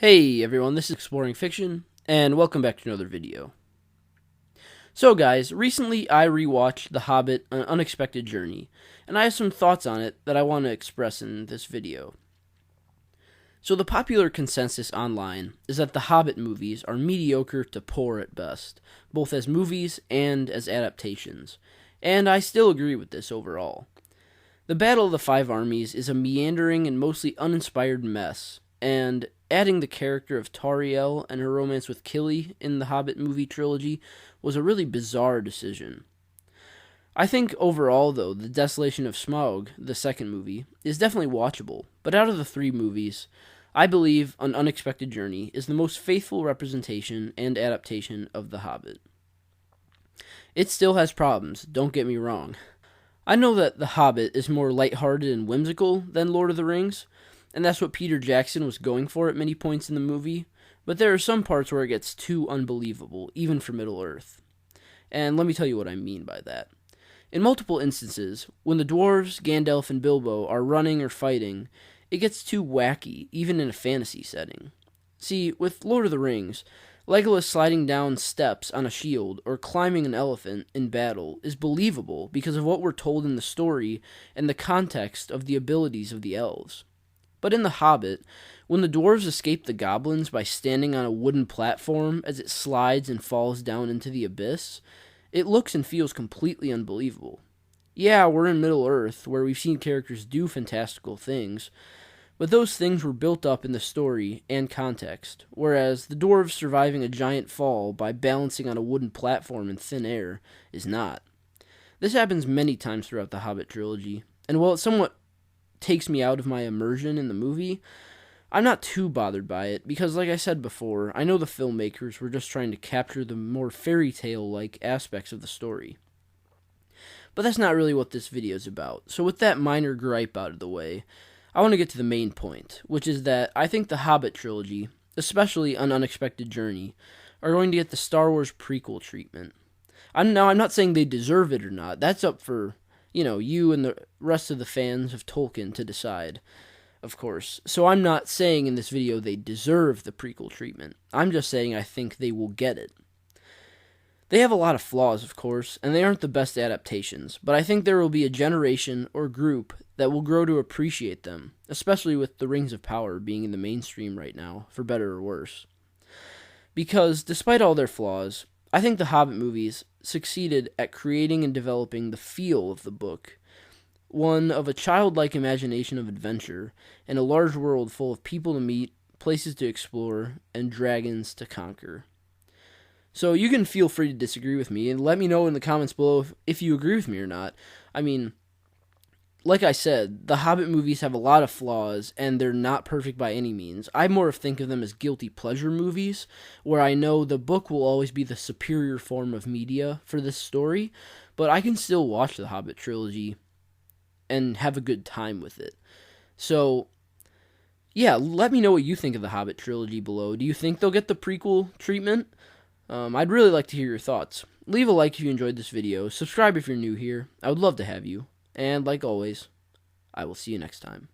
Hey everyone, this is Exploring Fiction, and welcome back to another video. So guys, recently I rewatched The Hobbit, An Unexpected Journey, and I have some thoughts on it that I want to express in this video. So the popular consensus online is that the Hobbit movies are mediocre to poor at best, both as movies and as adaptations, and I still agree with this overall. The Battle of the Five Armies is a meandering and mostly uninspired mess, and adding the character of Tauriel and her romance with Killy in the Hobbit movie trilogy was a really bizarre decision. I think overall, though, The Desolation of Smaug, the second movie, is definitely watchable, but out of the three movies, I believe An Unexpected Journey is the most faithful representation and adaptation of The Hobbit. It still has problems, don't get me wrong. I know that The Hobbit is more lighthearted and whimsical than Lord of the Rings, and that's what Peter Jackson was going for at many points in the movie, but there are some parts where it gets too unbelievable, even for Middle-earth. And let me tell you what I mean by that. In multiple instances, when the dwarves, Gandalf, and Bilbo are running or fighting, it gets too wacky, even in a fantasy setting. See, with Lord of the Rings, Legolas sliding down steps on a shield or climbing an elephant in battle is believable because of what we're told in the story and the context of the abilities of the elves. But in The Hobbit, when the dwarves escape the goblins by standing on a wooden platform as it slides and falls down into the abyss, it looks and feels completely unbelievable. Yeah, we're in Middle-earth, where we've seen characters do fantastical things, but those things were built up in the story and context, whereas the dwarves surviving a giant fall by balancing on a wooden platform in thin air is not. This happens many times throughout the Hobbit trilogy, and while it somewhat takes me out of my immersion in the movie, I'm not too bothered by it because, like I said before, I know the filmmakers were just trying to capture the more fairy tale-like aspects of the story. But that's not really what this video is about, so with that minor gripe out of the way, I want to get to the main point, which is that I think the Hobbit trilogy, especially An Unexpected Journey, are going to get the Star Wars prequel treatment. I'm not saying they deserve it or not. That's up for you and the rest of the fans of Tolkien to decide, of course. So I'm not saying in this video they deserve the prequel treatment. I'm just saying I think they will get it. They have a lot of flaws, of course, and they aren't the best adaptations, but I think there will be a generation or group that will grow to appreciate them, especially with the Rings of Power being in the mainstream right now, for better or worse. Because, despite all their flaws, I think the Hobbit movies succeeded at creating and developing the feel of the book, one of a childlike imagination of adventure, and a large world full of people to meet, places to explore, and dragons to conquer. So you can feel free to disagree with me, and let me know in the comments below if you agree with me or not. I mean, like I said, the Hobbit movies have a lot of flaws, and they're not perfect by any means. I more think of them as guilty pleasure movies, where I know the book will always be the superior form of media for this story, but I can still watch the Hobbit trilogy and have a good time with it. So, yeah, let me know what you think of the Hobbit trilogy below. Do you think they'll get the prequel treatment? I'd really like to hear your thoughts. Leave a like if you enjoyed this video, subscribe if you're new here, I would love to have you, and like always, I will see you next time.